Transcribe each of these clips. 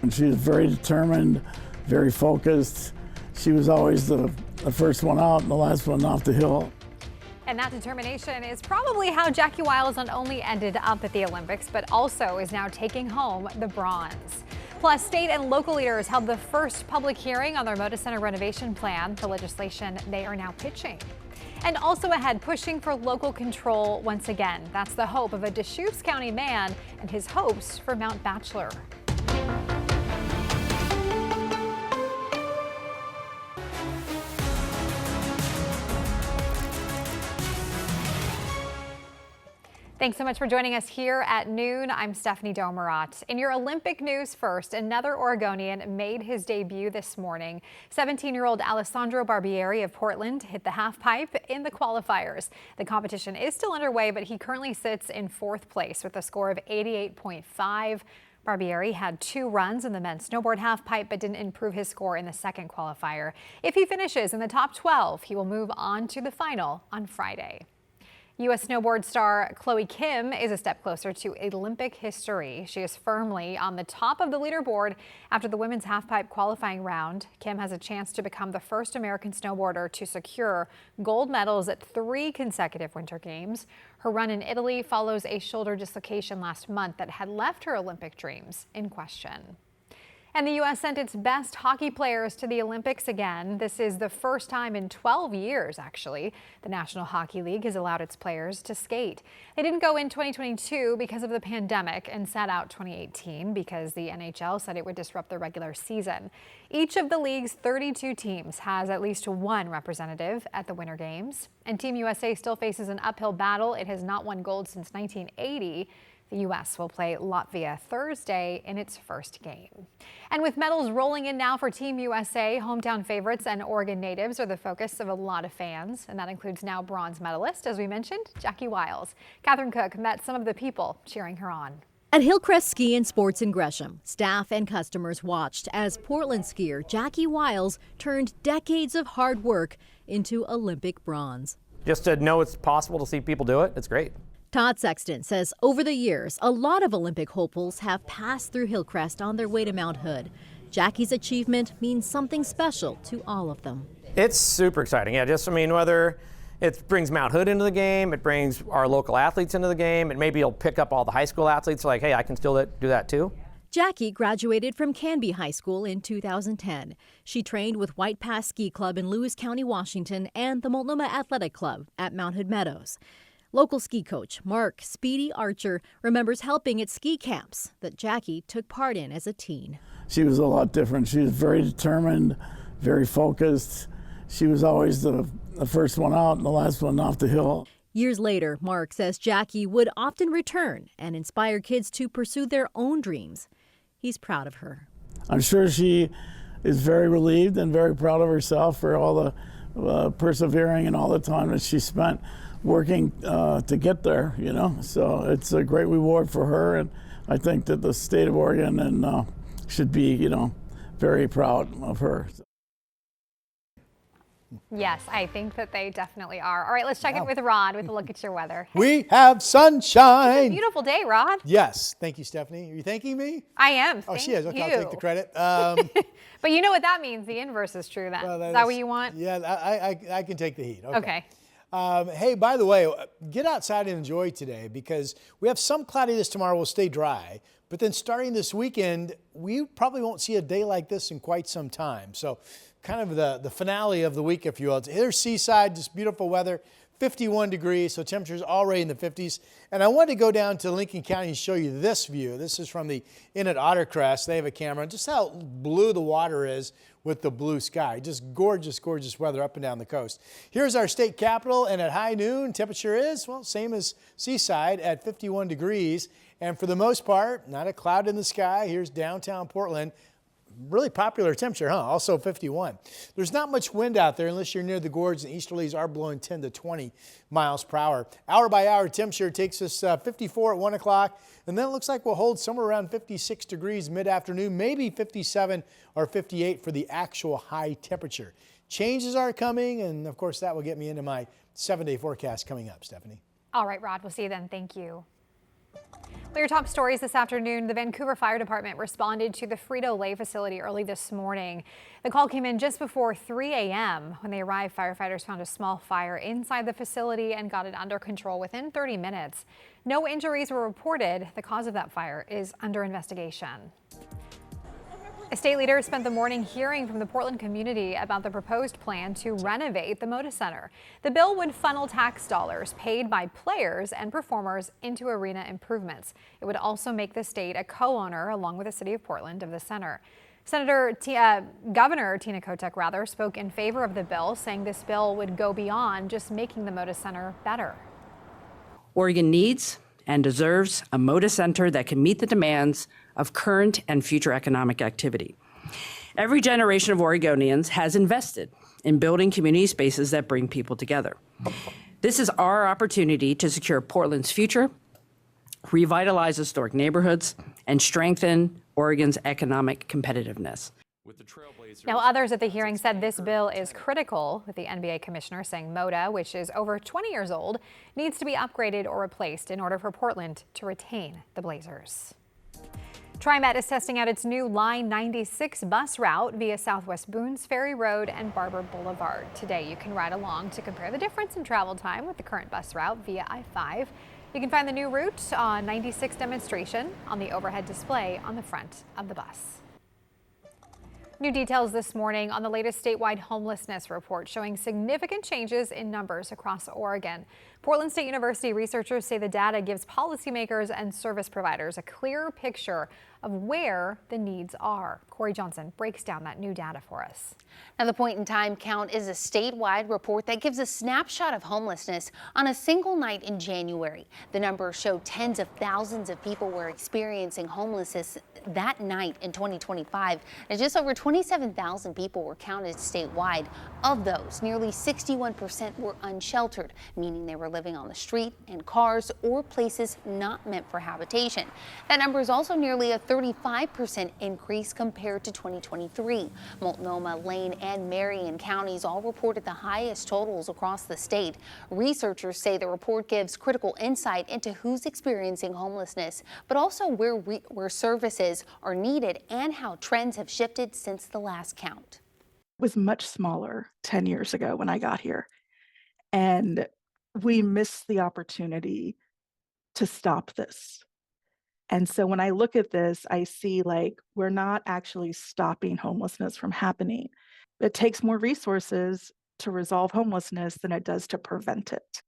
And she was very determined, very focused. She was always the first one out and the last one off the hill. And that determination is probably how Jackie Wiles not only ended up at the Olympics, but also is now taking home the bronze. Plus, state and local leaders held the first public hearing on their Moda Center renovation plan, the legislation they are now pitching. And also ahead, pushing for local control once again. That's the hope of a Deschutes County man and his hopes for Mount Bachelor. Thanks so much for joining us here at noon. I'm Stephanie Domerat. In your Olympic news first, another Oregonian made his debut this morning. 17-year-old Alessandro Barbieri of Portland hit the half pipe in the qualifiers. The competition is still underway, but he currently sits in fourth place with a score of 88.5. Barbieri had 2 runs in the men's snowboard half pipe, but didn't improve his score in the second qualifier. If he finishes in the top 12, he will move on to the final on Friday. U.S. snowboard star Chloe Kim is a step closer to Olympic history. She is firmly on the top of the leaderboard after the women's halfpipe qualifying round. Kim has a chance to become the first American snowboarder to secure gold medals at 3 consecutive Winter Games. Her run in Italy follows a shoulder dislocation last month that had left her Olympic dreams in question. And the U.S. sent its best hockey players to the Olympics again. This is the first time in 12 years, actually. The National Hockey League has allowed its players to skate. They didn't go in 2022 because of the pandemic and sat out 2018 because the NHL said it would disrupt the regular season. Each of the league's 32 teams has at least 1 representative at the Winter Games. And Team USA still faces an uphill battle. It has not won gold since 1980. The U.S. will play Latvia Thursday in its first game. And with medals rolling in now for Team USA, hometown favorites and Oregon natives are the focus of a lot of fans. And that includes now bronze medalist, as we mentioned, Jackie Wiles. Catherine Cook met some of the people cheering her on. At Hillcrest Ski and Sports in Gresham, staff and customers watched as Portland skier Jackie Wiles turned decades of hard work into Olympic bronze. Just to know it's possible to see people do it, it's great. Todd Sexton says over the years, a lot of Olympic hopefuls have passed through Hillcrest on their way to Mount Hood. Jackie's achievement means something special to all of them. It's super exciting. Yeah, whether it brings Mount Hood into the game, it brings our local athletes into the game, and maybe it'll pick up all the high school athletes like, hey, I can still do that too. Jackie graduated from Canby High School in 2010. She trained with White Pass Ski Club in Lewis County, Washington, and the Multnomah Athletic Club at Mount Hood Meadows. Local ski coach Mark Speedy Archer remembers helping at ski camps that Jackie took part in as a teen. She was a lot different. She was very determined, very focused. She was always the first one out and the last one off the hill. Years later, Mark says Jackie would often return and inspire kids to pursue their own dreams. He's proud of her. I'm sure she is very relieved and very proud of herself for all the persevering and all the time that she spent working to get there, So it's a great reward for her, and I think that the state of Oregon should be, very proud of her. Yes, I think that they definitely are. All right, let's check in with Rod with a look at your weather. We have sunshine. It's a beautiful day, Rod. Yes, thank you, Stephanie. Are you thanking me? I am. Oh, she is. Okay, I'll take the credit. But you know what that means? The inverse is true then. Well, is that what you want? Yeah, I can take the heat. Okay. Hey, by the way, get outside and enjoy today because we have some cloudiness tomorrow. We'll stay dry. But then starting this weekend, we probably won't see a day like this in quite some time. So kind of the finale of the week, if you will. Here's Seaside, just beautiful weather, 51 degrees, so temperatures already in the 50s. And I wanted to go down to Lincoln County and show you this view. This is from the Inn at Ottercrest. They have a camera. Just how blue the water is with the blue sky. Just gorgeous, gorgeous weather up and down the coast. Here's our state capital, and at high noon, temperature is, well, same as Seaside at 51 degrees. And for the most part, not a cloud in the sky. Here's downtown Portland. Really popular temperature, huh? Also 51. There's not much wind out there unless you're near the gorge, and easterlies are blowing 10 to 20 miles per hour. Hour by hour temperature takes us 54 at 1 o'clock, and then it looks like we'll hold somewhere around 56 degrees mid-afternoon, maybe 57 or 58 for the actual high temperature. Changes are coming, and of course that will get me into my 7-day forecast coming up, Stephanie. All right, Rod, we'll see you then. Thank you. Your top stories this afternoon. The Vancouver Fire Department responded to the Frito-Lay facility early this morning. The call came in just before 3 a.m. When they arrived, firefighters found a small fire inside the facility and got it under control within 30 minutes. No injuries were reported. The cause of that fire is under investigation. State leaders spent the morning hearing from the Portland community about the proposed plan to renovate the Moda Center. The bill would funnel tax dollars paid by players and performers into arena improvements. It would also make the state a co-owner, along with the city of Portland, of the center. Governor Tina Kotek spoke in favor of the bill, saying this bill would go beyond just making the Moda Center better. Oregon needs and deserves a Moda Center that can meet the demands of current and future economic activity. Every generation of Oregonians has invested in building community spaces that bring people together. This is our opportunity to secure Portland's future, revitalize historic neighborhoods, and strengthen Oregon's economic competitiveness. Now, others at the hearing said this bill is critical, with the NBA commissioner saying Moda, which is over 20 years old, needs to be upgraded or replaced in order for Portland to retain the Blazers. TriMet is testing out its new Line 96 bus route via Southwest Boones Ferry Road and Barber Boulevard. Today, you can ride along to compare the difference in travel time with the current bus route via I-5. You can find the new route on 96 demonstration on the overhead display on the front of the bus. New details this morning on the latest statewide homelessness report showing significant changes in numbers across Oregon. Portland State University researchers say the data gives policymakers and service providers a clearer picture of where the needs are. Corey Johnson breaks down that new data for us. Now, the point in time count is a statewide report that gives a snapshot of homelessness on a single night in January. The numbers show tens of thousands of people were experiencing homelessness that night in 2025, and just over 27,000 people were counted statewide. Of those, nearly 61% were unsheltered, meaning they were living on the street, in cars, or places not meant for habitation. That number is also nearly a 35% increase compared to 2023. Multnomah, Lane, and Marion counties all reported the highest totals across the state. Researchers say the report gives critical insight into who's experiencing homelessness, but also where services are needed and how trends have shifted since the last count. It was much smaller 10 years ago when I got here, and we missed the opportunity to stop this. And so when I look at this, I see like we're not actually stopping homelessness from happening. It takes more resources to resolve homelessness than it does to prevent it.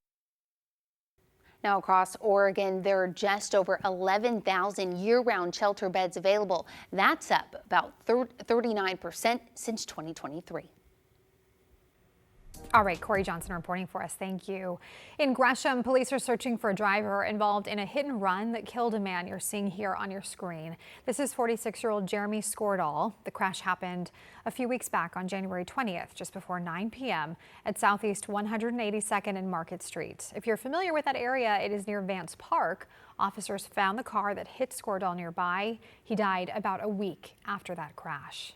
Now, across Oregon, there are just over 11,000 year-round shelter beds available. That's up about 39% since 2023. All right, Corey Johnson reporting for us. Thank you. In Gresham, police are searching for a driver involved in a hit and run that killed a man you're seeing here on your screen. This is 46-year-old Jeremy Skordal. The crash happened a few weeks back on January 20th, just before 9 p.m. at Southeast 182nd and Market Street. If you're familiar with that area, it is near Vance Park. Officers found the car that hit Skordal nearby. He died about a week after that crash.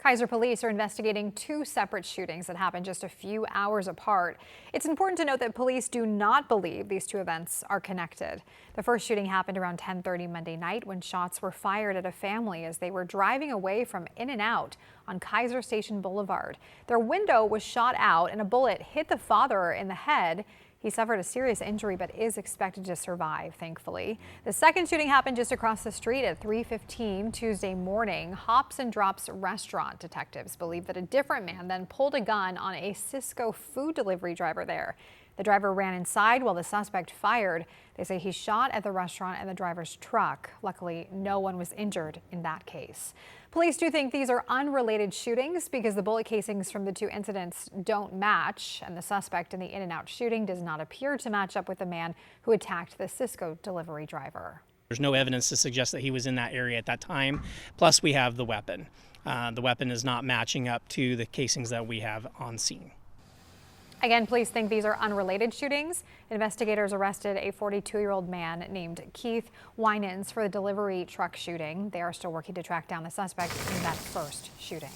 Keizer police are investigating two separate shootings that happened just a few hours apart. It's important to note that police do not believe these two events are connected. The first shooting happened around 10:30 Monday night when shots were fired at a family as they were driving away from In-N-Out on Keizer Station Boulevard. Their window was shot out and a bullet hit the father in the head. He suffered a serious injury but is expected to survive, thankfully. The second shooting happened just across the street at 3:15 Tuesday morning. Hops and Drops restaurant detectives believe that a different man then pulled a gun on a Cisco food delivery driver there. The driver ran inside while the suspect fired. They say he shot at the restaurant and the driver's truck. Luckily, no one was injured in that case. Police do think these are unrelated shootings because the bullet casings from the two incidents don't match, and the suspect in the In-N-Out shooting does not appear to match up with the man who attacked the Cisco delivery driver. There's no evidence to suggest that he was in that area at that time. Plus, we have the weapon. The weapon is not matching up to the casings that we have on scene. Again, police think these are unrelated shootings. Investigators arrested a 42-year-old man named Keith Winans for the delivery truck shooting. They are still working to track down the suspect in that first shooting.